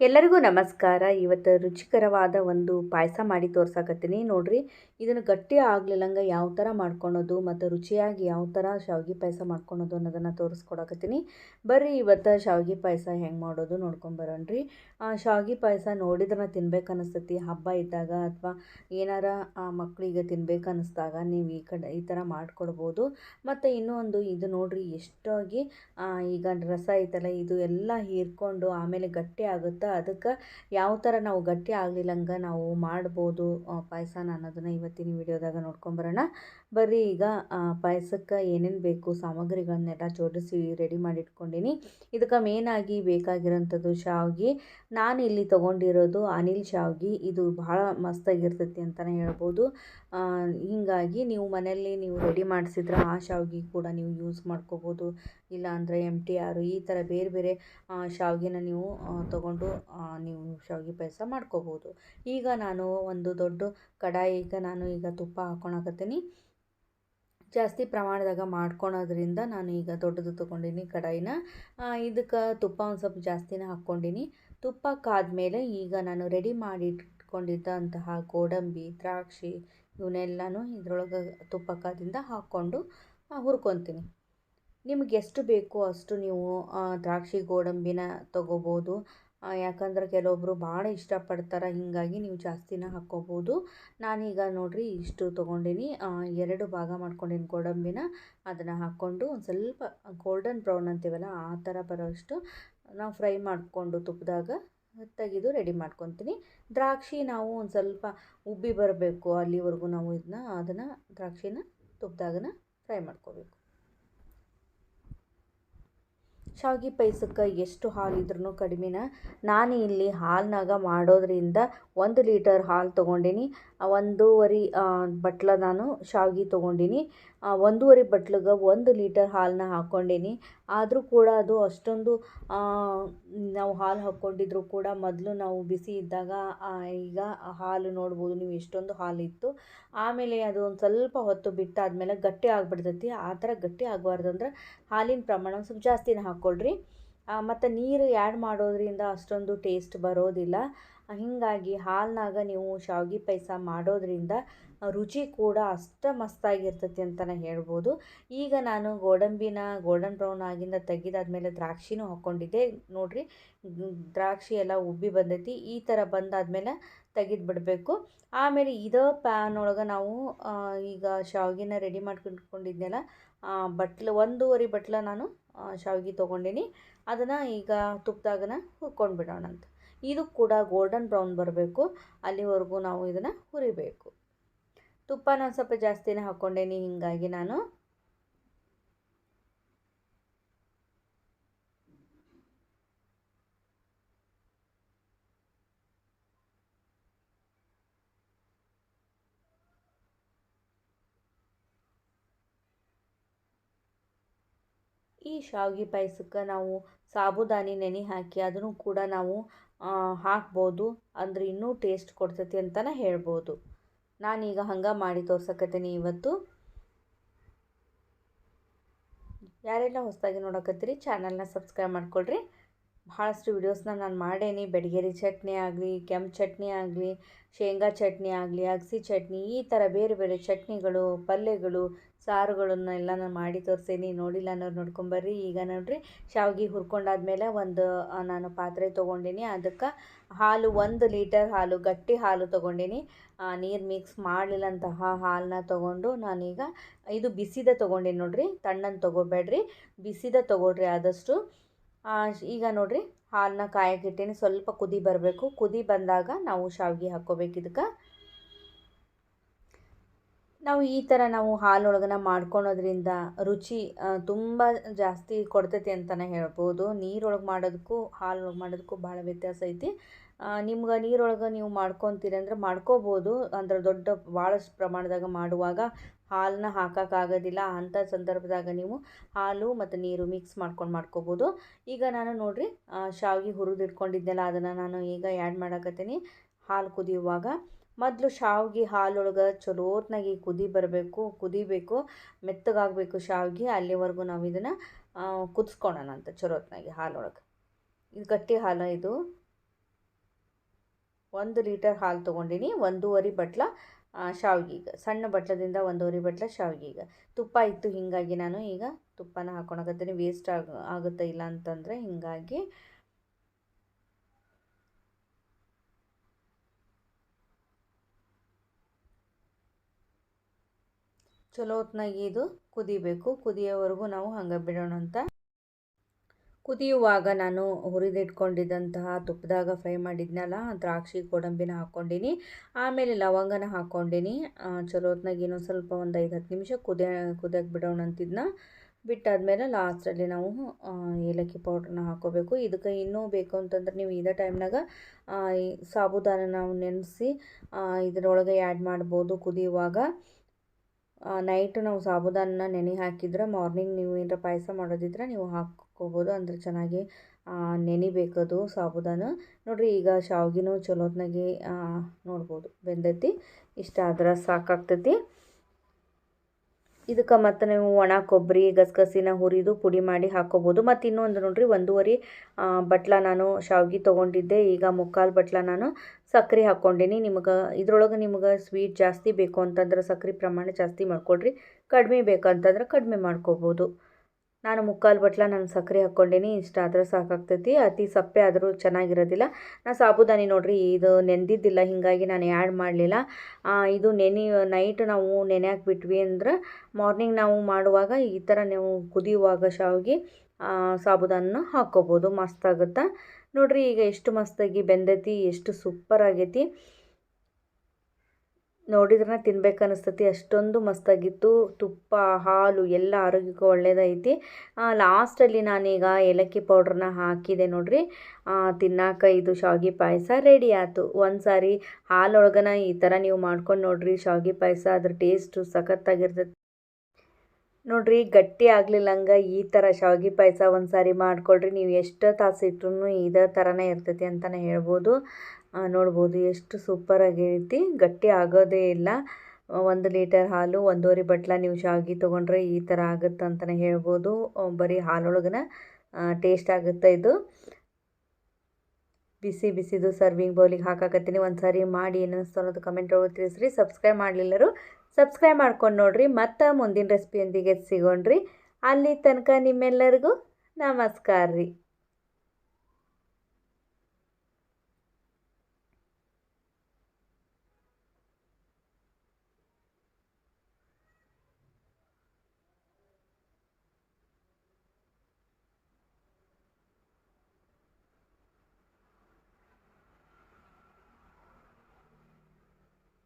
ಎಲ್ಲರಿಗೂ ನಮಸ್ಕಾರ. ಇವತ್ತು ರುಚಿಕರವಾದ ಒಂದು ಪಾಯಸ ಮಾಡಿ ತೋರ್ಸಾಕತ್ತೀನಿ ನೋಡ್ರಿ. ಇದನ್ನು ಗಟ್ಟಿ ಆಗ್ಲಿಲ್ಲಂಗ ಯಾವ ಥರ ಮಾಡ್ಕೊಳೋದು ಮತ್ತು ರುಚಿಯಾಗಿ ಯಾವ ಥರ ಶಾವಿಗೆ ಪಾಯಸ ಮಾಡ್ಕೊಳೋದು ಅನ್ನೋದನ್ನು ತೋರಿಸ್ಕೊಡಕತ್ತೀನಿ. ಬರ್ರಿ ಇವತ್ತು ಶಾವಿಗೆ ಪಾಯಸ ಹೆಂಗೆ ಮಾಡೋದು ನೋಡ್ಕೊಂಬರೋಣ್ರಿ. ಶಾವಿಗೆ ಪಾಯಸ ನೋಡಿದ್ರೆ ತಿನ್ಬೇಕನ್ನಿಸ್ತೈತಿ. ಹಬ್ಬ ಇದ್ದಾಗ ಅಥವಾ ಏನಾರ ಮಕ್ಕಳಿಗೆ ತಿನ್ಬೇಕನ್ನಿಸ್ದಾಗ ನೀವು ಈ ಥರ ಮಾಡಿಕೊಡ್ಬೋದು. ಮತ್ತು ಇನ್ನೂ ಒಂದು ಇದು ನೋಡ್ರಿ ಎಷ್ಟಾಗಿ ಈಗ ರಸ ಐತಲ್ಲ ಇದು ಎಲ್ಲ ಹೀರ್ಕೊಂಡು ಆಮೇಲೆ ಗಟ್ಟಿ ಆಗುತ್ತೆ. ಅದಕ್ಕೆ ಯಾವ ಥರ ನಾವು ಗಟ್ಟಿ ಆಗಲಿಲ್ಲಂಗೆ ನಾವು ಮಾಡ್ಬೋದು ಪಾಯಸನ ಅನ್ನೋದನ್ನು ಇವತ್ತಿನ ವಿಡಿಯೋದಾಗ ನೋಡ್ಕೊಂಬರೋಣ. ಬರ್ರಿ ಈಗ ಪಾಯಸಕ್ಕೆ ಏನೇನು ಬೇಕು ಸಾಮಗ್ರಿಗಳನ್ನೆಲ್ಲ ಜೋಡಿಸಿ ರೆಡಿ ಮಾಡಿ ಇಟ್ಕೊಂಡೀನಿ. ಇದಕ್ಕೆ ಮೇನಾಗಿ ಬೇಕಾಗಿರೋಂಥದ್ದು ಶಾವಿಗೆ. ನಾನು ಇಲ್ಲಿ ತೊಗೊಂಡಿರೋದು ಅನಿಲ್ ಶಾವಿಗೆ. ಇದು ಭಾಳ ಮಸ್ತಾಗಿರ್ತೈತಿ ಅಂತಲೇ ಹೇಳ್ಬೋದು. ಹೀಗಾಗಿ ನೀವು ಮನೆಯಲ್ಲಿ ನೀವು ರೆಡಿ ಮಾಡಿಸಿದ್ರೆ ಆ ಶಾವಿಗೆ ಕೂಡ ನೀವು ಯೂಸ್ ಮಾಡ್ಕೋಬೋದು. ಇಲ್ಲಾಂದರೆ MTR ಈ ಥರ ಬೇರೆ ಬೇರೆ ಶಾವಿಗೆನ ನೀವು ತೊಗೊಂಡು ನೀವು ಶಾವಿಗೆ ಪಾಯಸ ಮಾಡ್ಕೋಬೋದು. ಈಗ ನಾನು ಒಂದು ದೊಡ್ಡ ಕಡಾಯಿಗೆ ನಾನು ಈಗ ತುಪ್ಪ ಹಾಕ್ಕೊಳಕತ್ತೀನಿ. ಜಾಸ್ತಿ ಪ್ರಮಾಣದಾಗ ಮಾಡ್ಕೊಳೋದ್ರಿಂದ ನಾನು ಈಗ ದೊಡ್ಡದು ತೊಗೊಂಡಿನಿ ಕಡಾಯಿನ. ಇದಕ್ಕೆ ತುಪ್ಪ ಒಂದು ಸ್ವಲ್ಪ ಜಾಸ್ತಿನೇ ಹಾಕ್ಕೊಂಡಿನಿ. ತುಪ್ಪ ಕಾದ್ಮೇಲೆ ಈಗ ನಾನು ರೆಡಿ ಮಾಡಿ ಇಟ್ಕೊಂಡಿದ್ದಂತಹ ಗೋಡಂಬಿ, ದ್ರಾಕ್ಷಿ ಇವನ್ನೆಲ್ಲನೂ ಇದ್ರೊಳಗೆ ತುಪ್ಪ ಕಾದಿಂದ ಹಾಕ್ಕೊಂಡು ಹುರ್ಕೊತೀನಿ. ನಿಮ್ಗೆ ಎಷ್ಟು ಬೇಕೋ ಅಷ್ಟು ನೀವು ದ್ರಾಕ್ಷಿ ಗೋಡಂಬಿನ ತೊಗೋಬೋದು. ಯಾಕಂದ್ರೆ ಕೆಲವೊಬ್ಬರು ಭಾಳ ಇಷ್ಟಪಡ್ತಾರೆ, ಹೀಗಾಗಿ ನೀವು ಜಾಸ್ತಿನ ಹಾಕ್ಕೋಬೋದು. ನಾನೀಗ ನೋಡಿರಿ ಇಷ್ಟು ತೊಗೊಂಡಿನಿ. 2 ಭಾಗ ಮಾಡ್ಕೊಂಡಿನಿ ಗೋಡಂಬಿನ. ಅದನ್ನು ಹಾಕ್ಕೊಂಡು ಒಂದು ಸ್ವಲ್ಪ ಗೋಲ್ಡನ್ ಬ್ರೌನ್ ಅಂತೀವಲ್ಲ ಆ ಥರ ಬರೋಷ್ಟು ನಾವು ಫ್ರೈ ಮಾಡಿಕೊಂಡು ತುಪ್ಪದಾಗ ತೆಗೆದು ರೆಡಿ ಮಾಡ್ಕೊತೀನಿ. ದ್ರಾಕ್ಷಿ ನಾವು ಒಂದು ಸ್ವಲ್ಪ ಉಬ್ಬಿ ಬರಬೇಕು ಅಲ್ಲಿವರೆಗೂ ನಾವು ಅದನ್ನು ದ್ರಾಕ್ಷಿನ ತುಪ್ಪದಾಗನ ಫ್ರೈ ಮಾಡ್ಕೋಬೇಕು. ಶಾವಿಗೆ ಪಾಯಸಕ್ಕೆ ಎಷ್ಟು ಹಾಲಿದ್ರೂ ಕಡಿಮೆನ. ನಾನು ಇಲ್ಲಿ ಹಾಲಿನಾಗ ಮಾಡೋದ್ರಿಂದ 1 ಲೀಟರ್ ಹಾಲು ತೊಗೊಂಡಿನಿ. 1.5 ಬಟ್ಲ ನಾನು ಶಾವಿಗೆ ತೊಗೊಂಡಿನಿ. 1.5 ಬಟ್ಲಿಗೆ 1 ಲೀಟರ್ ಹಾಲನ್ನ ಹಾಕ್ಕೊಂಡೀನಿ. ಆದರೂ ಕೂಡ ಅದು ಅಷ್ಟೊಂದು ನಾವು ಹಾಲು ಹಾಕ್ಕೊಂಡಿದ್ರು ಕೂಡ ಮೊದಲು ನಾವು ಬಿಸಿ ಇದ್ದಾಗ ಈಗ ಹಾಲು ನೋಡ್ಬೋದು ನೀವು ಎಷ್ಟೊಂದು ಹಾಲಿತ್ತು. ಆಮೇಲೆ ಅದು ಒಂದು ಸ್ವಲ್ಪ ಹೊತ್ತು ಬಿಟ್ಟಾದಮೇಲೆ ಗಟ್ಟಿ ಆಗಿಬಿಡ್ತೈತಿ. ಆ ಥರ ಗಟ್ಟಿ ಆಗಬಾರ್ದಂದ್ರೆ ಹಾಲಿನ ಪ್ರಮಾಣ ಒಂದು ಸ್ವಲ್ಪ ಜಾಸ್ತಿನೇ ಹಾಕ್ಕೊಳ್ರಿ. ಮತ್ತು ನೀರು ಆ್ಯಡ್ ಮಾಡೋದ್ರಿಂದ ಅಷ್ಟೊಂದು ಟೇಸ್ಟ್ ಬರೋದಿಲ್ಲ. ಹೀಗಾಗಿ ಹಾಲಿನಾಗ ನೀವು ಶಾವಿಗೆ ಪಾಯಸ ಮಾಡೋದ್ರಿಂದ ರುಚಿ ಕೂಡ ಅಷ್ಟೇ ಮಸ್ತಾಗಿರ್ತೈತಿ ಅಂತಲೇ ಹೇಳ್ಬೋದು. ಈಗ ನಾನು ಗೋಡಂಬಿನ ಗೋಲ್ಡನ್ ಬ್ರೌನ್ ಆಗಿಂದ ತೆಗೆದಾದ್ಮೇಲೆ ದ್ರಾಕ್ಷಿನೂ ಹಾಕ್ಕೊಂಡಿದ್ದೆ. ನೋಡಿರಿ ದ್ರಾಕ್ಷಿ ಎಲ್ಲ ಉಬ್ಬಿ ಬಂದೈತಿ. ಈ ಥರ ಬಂದಾದ್ಮೇಲೆ ತೆಗೆದು ಬಿಡಬೇಕು. ಆಮೇಲೆ ಇದೇ ಪ್ಯಾನ್ ಒಳಗೆ ನಾವು ಈಗ ಶಾವಿಗೆನ ರೆಡಿ ಮಾಡ್ಕೊಂಡಿದ್ನೆಲ್ಲ 1.5 ಬಟ್ಲ ನಾನು ಶಾವಿಗೆ ತೊಗೊಂಡಿನಿ. ಅದನ್ನು ಈಗ ತುಪ್ಪದಾಗನ ಹುರ್ಕೊಂಡು ಬಿಡೋಣ ಅಂತ. ಇದು ಕೂಡ ಗೋಲ್ಡನ್ ಬ್ರೌನ್ ಬರಬೇಕು, ಅಲ್ಲಿವರೆಗೂ ನಾವು ಇದನ್ನು ಹುರಿಬೇಕು. ತುಪ್ಪನ ಒಂದು ಸ್ವಲ್ಪ ಜಾಸ್ತಿನೇ ಹಾಕ್ಕೊಂಡೇನಿ. ಹೀಗಾಗಿ ನಾನು ಈ ಶಾವಿಗೆ ಪಾಯಸಕ್ಕೆ ನಾವು ಸಾಬುದಾನಿ ನೆನೆ ಹಾಕಿ ಅದನ್ನು ಕೂಡ ನಾವು ಹಾಕ್ಬೋದು. ಅಂದರೆ ಇನ್ನೂ ಟೇಸ್ಟ್ ಕೊಡ್ತೈತಿ ಅಂತಲೇ ಹೇಳ್ಬೋದು. ನಾನೀಗ ಹಂಗೆ ಮಾಡಿ ತೋರ್ಸಕತ್ತೀನಿ ಇವತ್ತು. ಯಾರೆಲ್ಲ ಹೊಸದಾಗಿ ನೋಡಕತ್ತೀರಿ ಚಾನಲ್ನ ಸಬ್ಸ್ಕ್ರೈಬ್ ಮಾಡ್ಕೊಳ್ರಿ. ಭಾಳಷ್ಟು ವಿಡಿಯೋಸ್ನ ನಾನು ಮಾಡೇನಿ. ಬೆಡಗೇರಿ ಚಟ್ನಿ ಆಗಲಿ, ಕೆಂಪು ಚಟ್ನಿ ಆಗಲಿ, ಶೇಂಗಾ ಚಟ್ನಿ ಆಗಲಿ, ಅಗಸಿ ಚಟ್ನಿ, ಈ ಥರ ಬೇರೆ ಬೇರೆ ಚಟ್ನಿಗಳು, ಪಲ್ಯಗಳು, ಸಾರುಗಳನ್ನೆಲ್ಲ ನಾನು ಮಾಡಿ ತೋರಿಸೀನಿ. ನೋಡಿಲ್ಲ ಅನ್ನೋರು ನೋಡ್ಕೊಂಬರ್ರಿ. ಈಗ ನೋಡಿರಿ ಶಾವಿಗೆ ಹುರ್ಕೊಂಡಾದ್ಮೇಲೆ ನಾನು ಪಾತ್ರೆ ತೊಗೊಂಡಿನಿ. ಅದಕ್ಕೆ ಹಾಲು 1 ಲೀಟರ್ ಹಾಲು, ಗಟ್ಟಿ ಹಾಲು ತೊಗೊಂಡಿನಿ. ನೀರು ಮಿಕ್ಸ್ ಮಾಡಲಿಲ್ಲಂತಹ ಹಾಲನ್ನ ತೊಗೊಂಡು ನಾನೀಗ ಇದು ಬಿಸಿದ ತೊಗೊಂಡಿನಿ. ನೋಡಿರಿ ತಣ್ಣನ ತೊಗೋಬೇಡ್ರಿ, ಬಿಸಿದ ತೊಗೊಳ್ರಿ ಆದಷ್ಟು. ಈಗ ನೋಡಿರಿ ಹಾಲನ್ನ ಕಾಯಕ್ಕಿಟ್ಟೀನಿ. ಸ್ವಲ್ಪ ಕುದಿ ಬರಬೇಕು. ಕುದಿ ಬಂದಾಗ ನಾವು ಶಾವಿಗೆ ಹಾಕ್ಕೋಬೇಕು. ಇದಕ್ಕೆ ನಾವು ಈ ಥರ ನಾವು ಹಾಲೊಳಗನ ಮಾಡ್ಕೊಳೋದ್ರಿಂದ ರುಚಿ ತುಂಬ ಜಾಸ್ತಿ ಕೊಡ್ತೈತಿ ಅಂತಲೇ ಹೇಳ್ಬೋದು. ನೀರೊಳಗೆ ಮಾಡೋದಕ್ಕೂ ಹಾಲೊಳಗೆ ಮಾಡೋದಕ್ಕೂ ಭಾಳ ವ್ಯತ್ಯಾಸ ಐತಿ. ನಿಮ್ಗೆ ನೀರೊಳಗೆ ನೀವು ಮಾಡ್ಕೊತೀರಿ ಅಂದರೆ ಮಾಡ್ಕೋಬೋದು. ಅಂದರೆ ಭಾಳಷ್ಟು ಪ್ರಮಾಣದಾಗ ಮಾಡುವಾಗ ಹಾಲನ್ನ ಹಾಕೋಕ್ಕಾಗೋದಿಲ್ಲ. ಅಂಥ ಸಂದರ್ಭದಾಗ ನೀವು ಹಾಲು ಮತ್ತು ನೀರು ಮಿಕ್ಸ್ ಮಾಡ್ಕೋಬೋದು. ಈಗ ನಾನು ನೋಡಿರಿ ಶಾವಿಗೆ ಹುರಿದಿಟ್ಕೊಂಡಿದ್ದೆನಲ್ಲ ಅದನ್ನು ನಾನು ಈಗ ಆ್ಯಡ್ ಮಾಡಕತ್ತೀನಿ. ಹಾಲು ಕುದಿಯುವಾಗ ಮೊದಲು ಶಾವಿಗೆ ಹಾಲೊಳಗೆ ಚಲೋತ್ನಾಗಿ ಕುದಿಬೇಕು, ಮೆತ್ತಗಾಗಬೇಕು ಶಾವಿಗೆ. ಅಲ್ಲಿವರೆಗೂ ನಾವು ಇದನ್ನು ಕುದಿಸ್ಕೊಳೋಣ ಅಂತ ಚಲೋತ್ನಾಗಿ ಹಾಲೊಳಗೆ. ಇದು ಗಟ್ಟಿ ಹಾಲು ಇದು. 1 ಲೀಟರ್ ಹಾಲು ತೊಗೊಂಡಿನಿ. 1.5 ಬಟ್ಲ ಶಾವ್ಗಿಗೆ, ಸಣ್ಣ ಬಟ್ಲದಿಂದ 1.5 ಬಟ್ಲ ಶಾವ್ಗಿಗೆ. ತುಪ್ಪ ಇತ್ತು, ಹೀಗಾಗಿ ನಾನು ಈಗ ತುಪ್ಪನ ಹಾಕ್ಕೊಳಕತ್ತೀನಿ. ವೇಸ್ಟ್ ಆಗುತ್ತೆ ಇಲ್ಲ ಅಂತಂದರೆ, ಹೀಗಾಗಿ ಚಲೋ ಹೊತ್ನಾಗಿ ಇದು ಕುದಿಬೇಕು. ಕುದಿಯೋವರೆಗೂ ನಾವು ಹಂಗೆ ಬಿಡೋಣ ಅಂತ. ಕುದಿಯುವಾಗ ನಾನು ಹುರಿದಿಟ್ಕೊಂಡಿದ್ದಂತಹ ತುಪ್ಪದಾಗ ಫ್ರೈ ಮಾಡಿದ್ನಲ್ಲ ದ್ರಾಕ್ಷಿ ಗೋಡಂಬಿನ ಹಾಕ್ಕೊಂಡಿನಿ. ಆಮೇಲೆ ಲವಂಗನ ಹಾಕ್ಕೊಂಡಿನಿ. ಚಲೋ ಹೊತ್ನಾಗ ಇನ್ನೊಂದು ಸ್ವಲ್ಪ ಒಂದು 5-10 ನಿಮಿಷ ಕುದಿಯಕ್ಕೆ ಬಿಡೋಣ ಅಂತಿದ್ನ. ಬಿಟ್ಟಾದ್ಮೇಲೆ ಲಾಸ್ಟಲ್ಲಿ ನಾವು ಏಲಕ್ಕಿ ಪೌಡ್ರನ್ನ ಹಾಕ್ಕೋಬೇಕು. ಇದಕ್ಕೆ ಇನ್ನೂ ಬೇಕು ಅಂತಂದ್ರೆ ನೀವು ಇದೇ ಟೈಮ್ನಾಗ ಸಾಬುದಾನ ನಾವು ನೆನೆಸಿ ಇದರೊಳಗೆ ಆ್ಯಡ್ ಮಾಡ್ಬೋದು. ಕುದಿಯುವಾಗ ನೈಟ್ ನಾವು ಸಾಬುದಾನ ನೆನೆ ಹಾಕಿದ್ರೆ ಮಾರ್ನಿಂಗ್ ನೀವು ಏನಾರ ಪಾಯಸ ಮಾಡೋದಿದ್ರೆ ನೀವು ಹಾಕ್ಕೋಬೋದು. ಅಂದರೆ ಚೆನ್ನಾಗಿ ನೆನಿಬೇಕದು ಸಾಬುದಾನ. ನೋಡಿರಿ, ಈಗ ಶಾವ್ಗಿನೂ ಚಲೋ ಹೊತ್ನಾಗಿ ನೋಡ್ಬೋದು ಬೆಂದೈತಿ. ಇಷ್ಟ ಆದ್ರೆ ಸಾಕಾಗ್ತೈತಿ. ಇದಕ್ಕೆ ಮತ್ತು ನೀವು ಒಣ ಕೊಬ್ಬರಿ ಗಸಗಸಿನ ಹುರಿದು ಪುಡಿ ಮಾಡಿ ಹಾಕ್ಕೋಬೋದು. ಮತ್ತು ಇನ್ನೊಂದು ನೋಡಿರಿ, 1.5 ಬಟ್ಲ ನಾನು ಶಾವ್ಗೆ ತೊಗೊಂಡಿದ್ದೆ. ಈಗ 3/4 ಬಟ್ಲ ನಾನು ಸಕ್ಕರೆ ಹಾಕ್ಕೊಂಡಿನಿ. ಇದ್ರೊಳಗೆ ನಿಮ್ಗೆ ಸ್ವೀಟ್ ಜಾಸ್ತಿ ಬೇಕು ಅಂತಂದ್ರೆ ಸಕ್ಕರೆ ಪ್ರಮಾಣ ಜಾಸ್ತಿ ಮಾಡ್ಕೊಳ್ರಿ. ಕಡಿಮೆ ಬೇಕಂತಂದ್ರೆ ಕಡಿಮೆ ಮಾಡ್ಕೋಬೋದು. ನಾನು 3/4 ಬಟ್ಲ ನಾನು ಸಕ್ಕರೆ ಹಾಕ್ಕೊಂಡಿನಿ. ಇಷ್ಟ ಆದ್ರೆ ಸಾಕಾಗ್ತೈತಿ. ಅತಿ ಸಪ್ಪೆ ಆದರೂ ಚೆನ್ನಾಗಿರೋದಿಲ್ಲ. ಸಾಬುದಾನಿ ನೋಡಿರಿ, ಇದು ನೆಂದಿದ್ದಿಲ್ಲ, ಹೀಗಾಗಿ ನಾನು ಆ್ಯಡ್ ಮಾಡಲಿಲ್ಲ. ಇದು ನೈಟ್ ನಾವು ನೆನೆಯಾಕೆ ಬಿಟ್ವಿ ಅಂದ್ರೆ ಮಾರ್ನಿಂಗ್ ನಾವು ಮಾಡುವಾಗ ಈ ಥರ ನೀವು ಕುದಿಯುವಾಗ ಶಾವ್ಗೆ ಸಾಬುದಾನ ಹಾಕ್ಕೋಬೋದು. ಮಸ್ತಾಗುತ್ತೆ ನೋಡಿರಿ. ಈಗ ಎಷ್ಟು ಮಸ್ತಾಗಿ ಬೆಂದೈತಿ, ಎಷ್ಟು ಸೂಪರ್ ಆಗೈತಿ. ನೋಡಿದ್ರೆ ತಿನ್ಬೇಕನ್ನಿಸ್ತೈತಿ, ಅಷ್ಟೊಂದು ಮಸ್ತಾಗಿತ್ತು. ತುಪ್ಪ ಹಾಲು ಎಲ್ಲ ಆರೋಗ್ಯಕ್ಕೂ ಒಳ್ಳೆಯದೈತಿ. ಲಾಸ್ಟಲ್ಲಿ ನಾನೀಗ ಏಲಕ್ಕಿ ಪೌಡ್ರನ್ನ ಹಾಕಿದೆ ನೋಡಿರಿ. ತಿನ್ನಾಕ ಇದು ಶಾವ್ಗೆ ಪಾಯಸ ರೆಡಿ ಆಯ್ತು. ಒಂದು ಸಾರಿ ಹಾಲೊಳಗನ ಈ ಥರ ನೀವು ಮಾಡ್ಕೊಂಡು ನೋಡಿರಿ ಶಾವ್ಗೆ ಪಾಯಸ. ಅದ್ರ ಟೇಸ್ಟು ಸಖತ್ತಾಗಿರ್ತೈತಿ ನೋಡಿರಿ. ಗಟ್ಟಿ ಆಗಲಿಲ್ಲಂಗೆ ಈ ಥರ ಶಾವ್ಗೆ ಪಾಯಸ ಒಂದು ಸಾರಿ ಮಾಡ್ಕೊಳ್ರಿ. ನೀವು ಎಷ್ಟು ತಾಸು ಇಟ್ಟರು ಇದೇ ಥರನೇ ಇರ್ತೈತಿ ಅಂತಲೇ ಹೇಳ್ಬೋದು. ನೋಡ್ಬೋದು ಎಷ್ಟು ಸೂಪರಾಗೈತಿ. ಗಟ್ಟಿ ಆಗೋದೇ ಇಲ್ಲ. 1 ಲೀಟರ್ ಹಾಲು 1.5 ಬಟ್ಲ ನೀವು ಶಾವ್ಗೆ ತೊಗೊಂಡ್ರೆ ಈ ಥರ ಆಗುತ್ತೆ ಅಂತಲೇ ಹೇಳ್ಬೋದು. ಬರೀ ಹಾಲೊಳಗನ ಟೇಸ್ಟ್ ಆಗುತ್ತೆ ಇದು. ಬಿಸಿದು ಸರ್ವಿಂಗ್ ಬೌಲಿಗೆ ಹಾಕಾಕತ್ತೀನಿ. ಒಂದು ಸಾರಿ ಮಾಡಿ ಏನಿಸ್ತು ಅನ್ನೋದು ಕಮೆಂಟ್ ಒಳಗೆ ತಿಳಿಸ್ರಿ. ಸಬ್ಸ್ಕ್ರೈಬ್ ಮಾಡಲಿಲ್ಲರು ಸಬ್ಸ್ಕ್ರೈಬ್ ಮಾಡ್ಕೊಂಡು ನೋಡಿರಿ. ಮತ್ತು ಮುಂದಿನ ರೆಸಿಪಿಯೊಂದಿಗೆ ಸಿಗೋಣ್ರಿ. ಅಲ್ಲಿ ತನಕ ನಿಮ್ಮೆಲ್ಲರಿಗೂ ನಮಸ್ಕಾರ ರೀ.